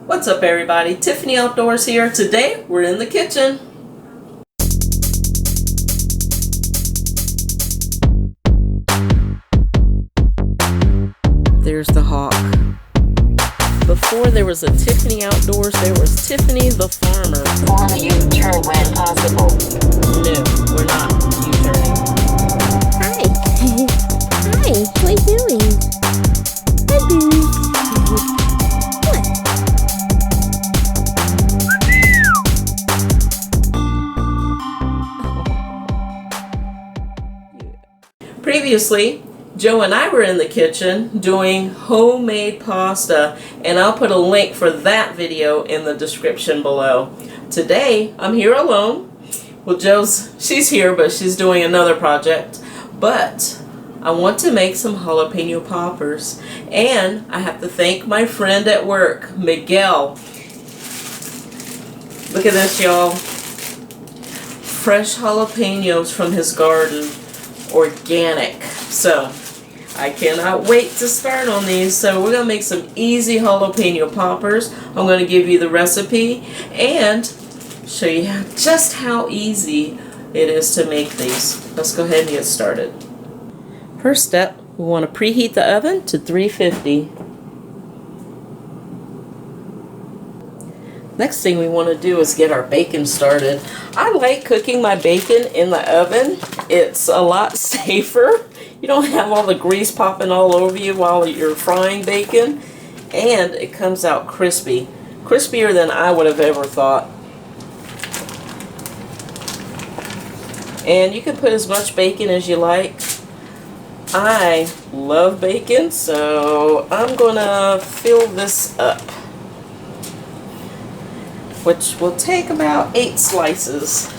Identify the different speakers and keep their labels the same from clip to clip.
Speaker 1: What's up everybody, Tiffany Outdoors here. Today we're in the kitchen. There's the hawk. Before there was a Tiffany Outdoors, there was Tiffany the farmer.
Speaker 2: On a U-turn when possible.
Speaker 1: No, we're not U-turning.
Speaker 3: Hi. Hi, what are you doing? Hi, Boo.
Speaker 1: What? Previously, Joe and I were in the kitchen doing homemade pasta, and I'll put a link for that video in the description below. Today, I'm here alone. Well, she's here, but she's doing another project. But I want to make some jalapeno poppers, and I have to thank my friend at work, Miguel. Look at this, y'all. Fresh jalapenos from his garden, organic. So I cannot wait to start on these. So we're going to make some easy jalapeno poppers. I'm going to give you the recipe and show you just how easy it is to make these. Let's go ahead and get started. First step, we want to preheat the oven to 350. Next thing we want to do is get our bacon started. I like cooking my bacon in the oven. It's a lot safer. You don't have all the grease popping all over you while you're frying bacon, and it comes out crispy. Crispier than I would have ever thought. And you can put as much bacon as you like. I love bacon, so I'm gonna fill this up, which will take about 8 slices.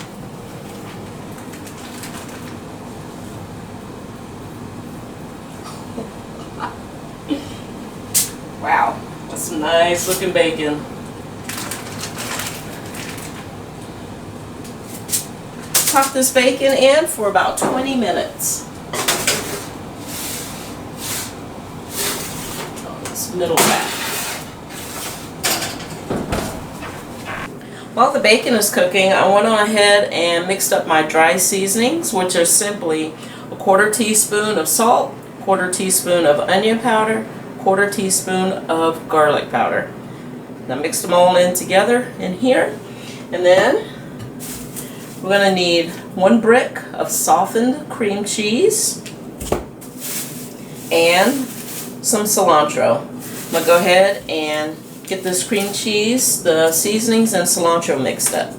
Speaker 1: Wow, that's some nice looking bacon. Pop this bacon in for about 20 minutes. Oh, this middle back. While the bacon is cooking, I went on ahead and mixed up my dry seasonings, which are simply a 1/4 teaspoon of salt, 1/4 teaspoon of onion powder, 1/4 teaspoon of garlic powder. And I mixed them all in together in here. And then we're going to need 1 brick of softened cream cheese and some cilantro. I'm going to go ahead and get this cream cheese, the seasonings, and cilantro mixed up.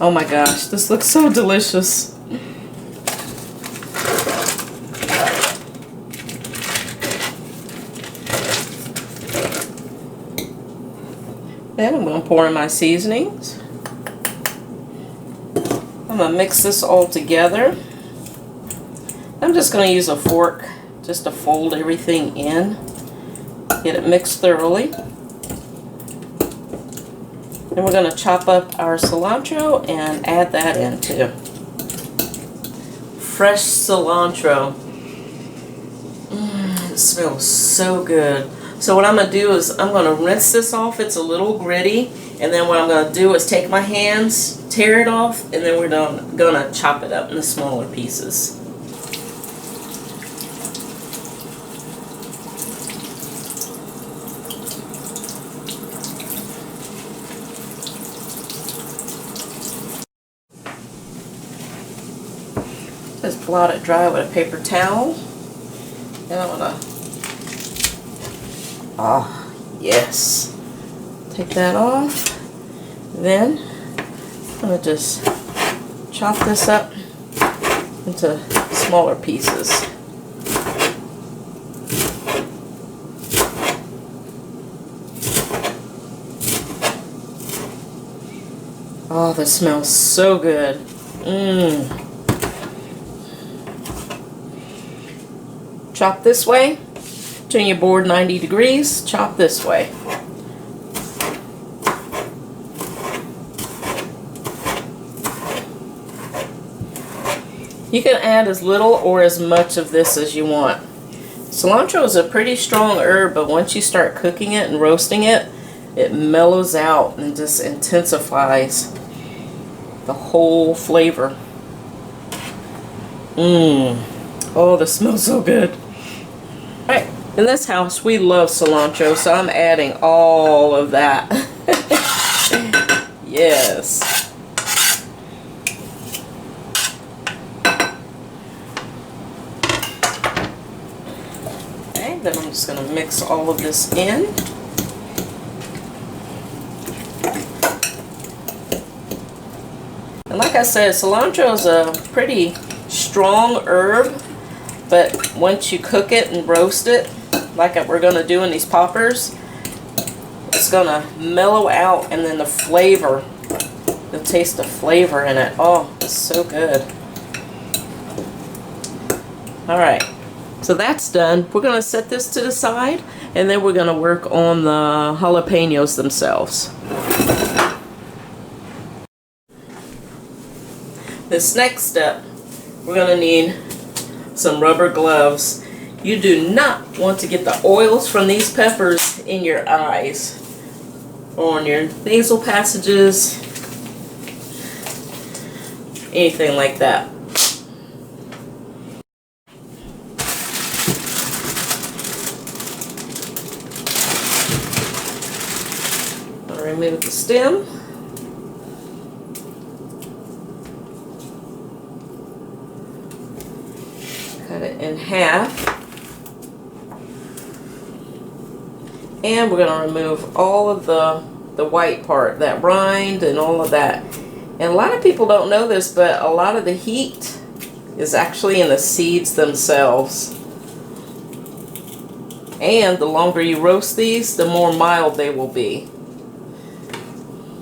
Speaker 1: Oh my gosh, this looks so delicious. Then I'm going to pour in my seasonings. I'm going to mix this all together. I'm just going to use a fork just to fold everything in. Get it mixed thoroughly. Then we're going to chop up our cilantro and add that in too. Fresh cilantro. It smells so good. So what I'm going to do is I'm going to rinse this off. It's a little gritty. And then what I'm going to do is take my hands, tear it off, and then we're going to chop it up into smaller pieces. Just blot it dry with a paper towel. And I'm going to yes. Take that off. Then I'm going to just chop this up into smaller pieces. Oh, this smells so good. Chop this way. Turn your board 90 degrees, chop this way. You can add as little or as much of this as you want. Cilantro is a pretty strong herb, but once you start cooking it and roasting it, it mellows out and just intensifies the whole flavor. Oh, this smells so good. Alright, in this house we love cilantro, so I'm adding all of that. Yes. Okay, then I'm just going to mix all of this in. And like I said, cilantro is a pretty strong herb, but once you cook it and roast it, like we're going to do in these poppers, it's going to mellow out, and then the flavor, the taste of flavor in it. Oh, it's so good. Alright, so that's done. We're going to set this to the side, and then we're going to work on the jalapenos themselves. This next step, we're going to need some rubber gloves. You do not want to get the oils from these peppers in your eyes or on your nasal passages, anything like that. I'll remove the stem. Cut it in half. And we're going to remove all of the white part, that rind and all of that. And a lot of people don't know this, but a lot of the heat is actually in the seeds themselves. And the longer you roast these, the more mild they will be.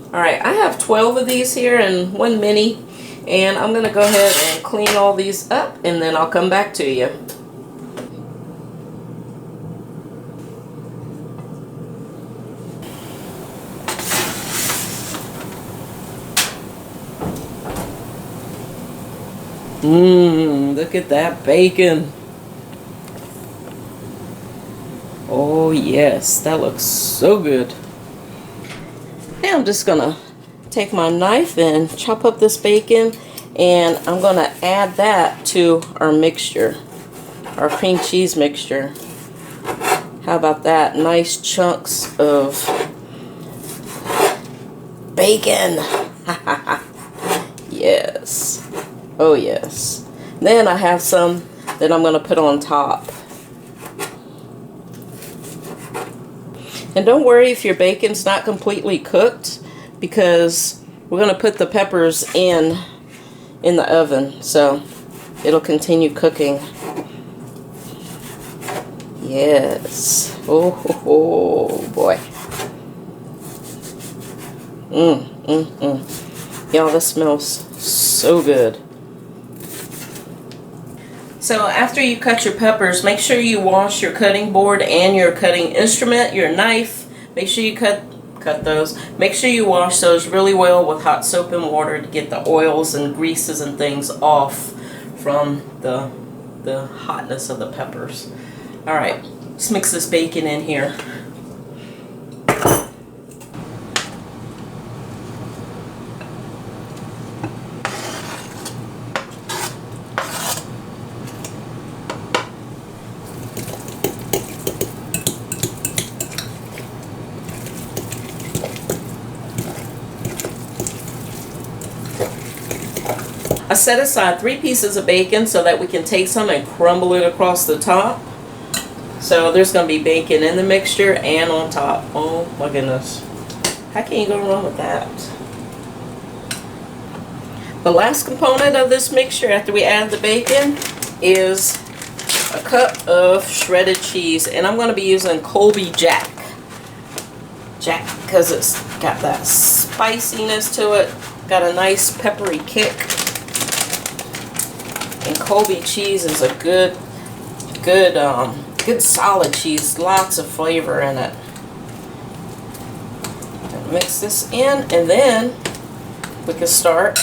Speaker 1: Alright, I have 12 of these here and one mini. And I'm going to go ahead and clean all these up, and then I'll come back to you. Look at that bacon. Oh yes, that looks so good. Now I'm just going to take my knife and chop up this bacon, and I'm going to add that to our mixture, our cream cheese mixture. How about that? Nice chunks of bacon. Yes. Oh yes. Then I have some that I'm going to put on top. And don't worry if your bacon's not completely cooked, because we're going to put the peppers in the oven, so it'll continue cooking. Yes. Oh boy. Y'all, this smells so good. So after you cut your peppers, make sure you wash your cutting board and your cutting instrument, your knife. Make sure you cut those. Make sure you wash those really well with hot soap and water to get the oils and greases and things off from the hotness of the peppers. Alright, let's mix this bacon in here. I set aside 3 pieces of bacon so that we can take some and crumble it across the top. So there's going to be bacon in the mixture and on top. Oh my goodness. How can you go wrong with that? The last component of this mixture after we add the bacon is a cup of shredded cheese. And I'm going to be using Colby Jack. Because it's got that spiciness to it. Got a nice peppery kick. And Colby cheese is a good solid cheese. Lots of flavor in it. Mix this in, and then we can start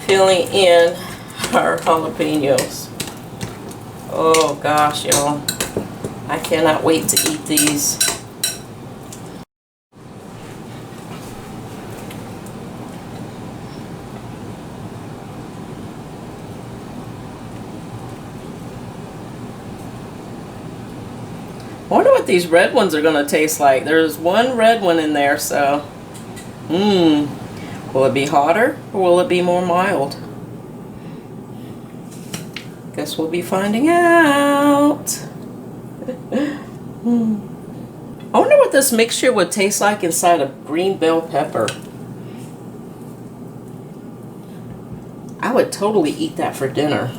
Speaker 1: filling in our jalapenos. Oh gosh, y'all. I cannot wait to eat these. I wonder what these red ones are going to taste like. There's one red one in there, so... Will it be hotter or will it be more mild? Guess we'll be finding out. I wonder what this mixture would taste like inside of green bell pepper. I would totally eat that for dinner.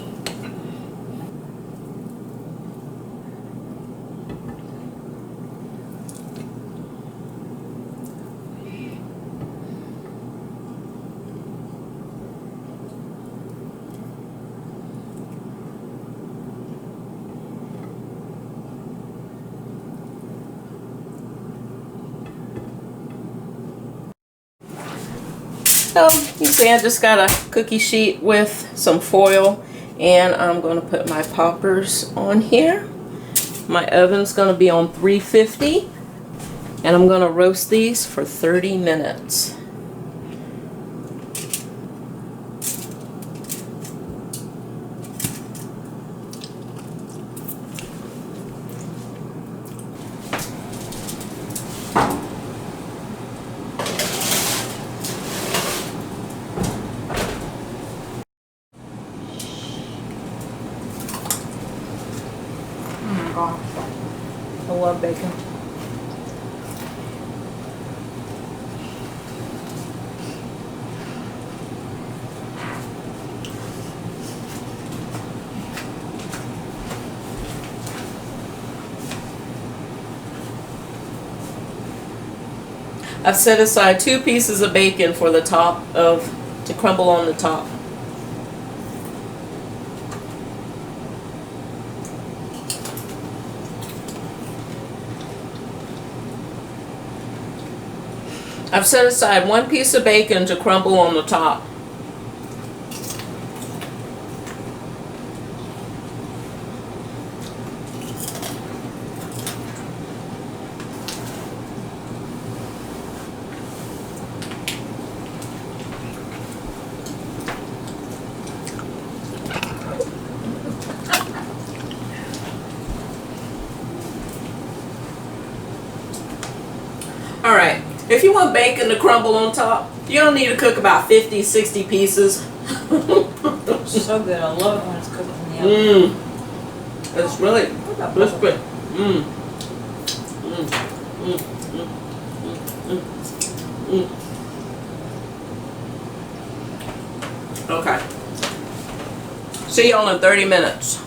Speaker 1: So, you see I just got a cookie sheet with some foil, and I'm going to put my poppers on here. My oven's going to be on 350, and I'm going to roast these for 30 minutes.
Speaker 4: I love bacon.
Speaker 1: I've set aside 2 pieces of bacon for the top to crumble on the top. I've set aside 1 piece of bacon to crumble on the top. Alright, if you want bacon to crumble on top, you don't need to cook about 50, 60 pieces.
Speaker 4: So good. I love it when it's cooked in the oven.
Speaker 1: It's really crispy. Okay. See y'all in 30 minutes.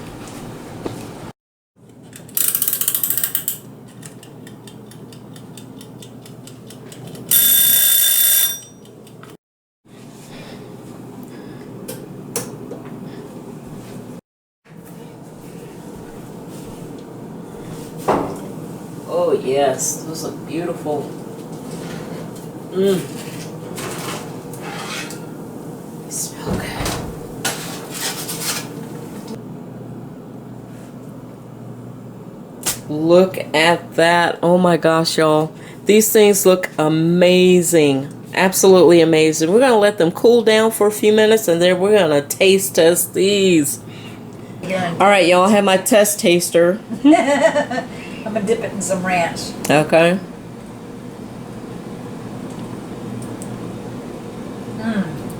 Speaker 1: Oh yes, those look beautiful. They smell good. Look at that. Oh my gosh, y'all. These things look amazing. Absolutely amazing. We're going to let them cool down for a few minutes, and then we're going to taste test these. Alright, y'all, I have my test taster.
Speaker 4: I'm gonna dip it in some ranch.
Speaker 1: Okay.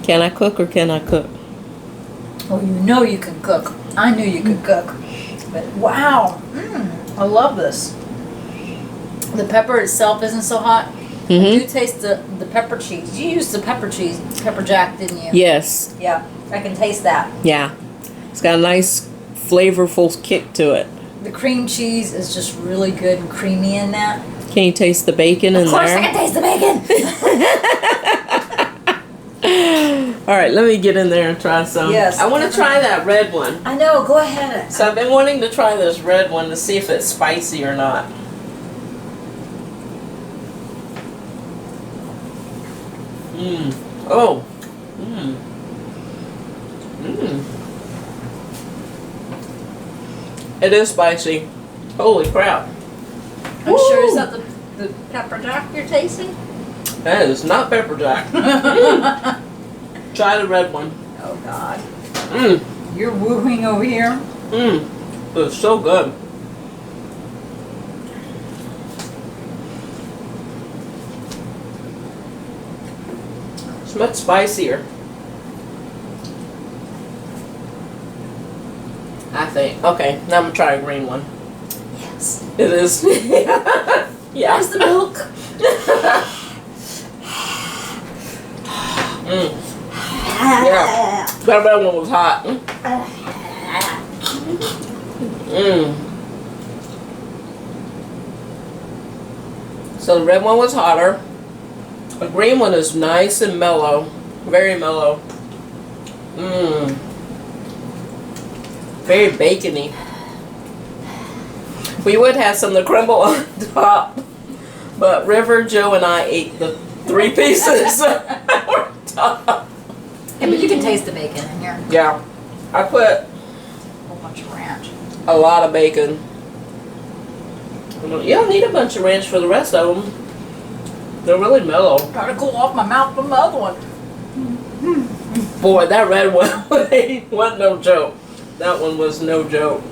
Speaker 1: Can I cook or can I cook?
Speaker 4: Oh, you know you can cook. I knew you could cook. But wow, I love this. The pepper itself isn't so hot. I do taste the pepper cheese. You used the pepper cheese, pepper jack, didn't you?
Speaker 1: Yes.
Speaker 4: Yeah, I can taste that.
Speaker 1: Yeah. It's got a nice flavorful kick to it.
Speaker 4: The cream cheese is just really good and creamy in that.
Speaker 1: Can you taste the bacon in there?
Speaker 4: Of course I can taste the bacon!
Speaker 1: Alright, let me get in there and try some.
Speaker 4: Yes.
Speaker 1: I want to try that red one.
Speaker 4: I know, go ahead.
Speaker 1: So I've been wanting to try this red one to see if it's spicy or not. Oh. It is spicy. Holy crap.
Speaker 4: Are you sure is that the pepper jack you're tasting?
Speaker 1: That is not pepper jack. Try the red one.
Speaker 4: Oh God.
Speaker 1: Mmm.
Speaker 4: You're wooing over here.
Speaker 1: Mmm. It's so good. It's much spicier. I think. Okay, now I'm gonna try a green one.
Speaker 4: Yes.
Speaker 1: It is. Yeah.
Speaker 4: Where's the milk?
Speaker 1: Mm. Yeah. That red one was hot. Mm. So the red one was hotter. The green one is nice and mellow. Very mellow. Mmm. Very bacony. We would have some of the crumble on top, but River, Joe, and I ate the 3 pieces on top.
Speaker 4: Yeah, but you can taste the bacon in here.
Speaker 1: Yeah, I put
Speaker 4: A whole bunch of ranch.
Speaker 1: a lot of bacon. You don't need a bunch of ranch for the rest of them. They're really mellow.
Speaker 4: Trying to cool off my mouth from the other one.
Speaker 1: Boy, that red one wasn't no joke. That one was no joke.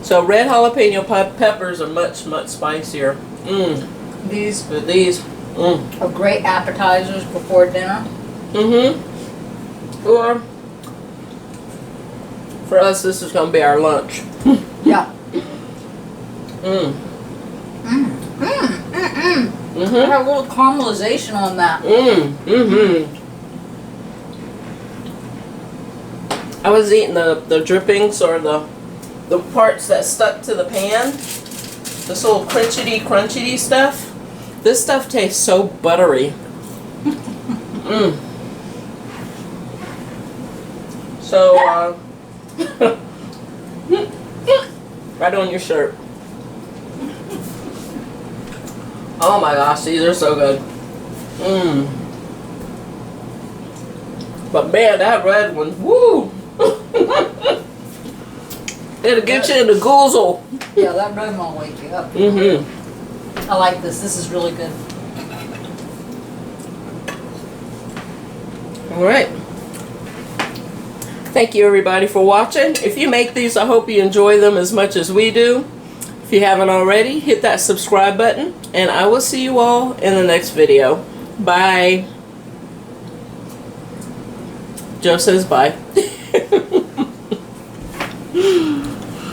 Speaker 1: So red jalapeno peppers are much, much spicier. Mmm.
Speaker 4: These
Speaker 1: But these,
Speaker 4: are great appetizers before dinner.
Speaker 1: mm-hmm. Or for us, this is gonna be our lunch.
Speaker 4: Yeah.
Speaker 1: Mmm.
Speaker 4: I
Speaker 1: Mm-hmm.
Speaker 4: have a little caramelization on that.
Speaker 1: Mm-hmm. I was eating the drippings or the parts that stuck to the pan. This little crunchity stuff. This stuff tastes so buttery. Mmm. So, right on your shirt. Oh my gosh, these are so good. Mmm. But man, that red one, woo! It'll get you in the goozle.
Speaker 4: Yeah, that red one will wake you up.
Speaker 1: Mm-hmm.
Speaker 4: I like this. This is really good.
Speaker 1: Alright. Thank you everybody for watching. If you make these, I hope you enjoy them as much as we do. If you haven't already, hit that subscribe button, and I will see you all in the next video. Bye. Joe says bye.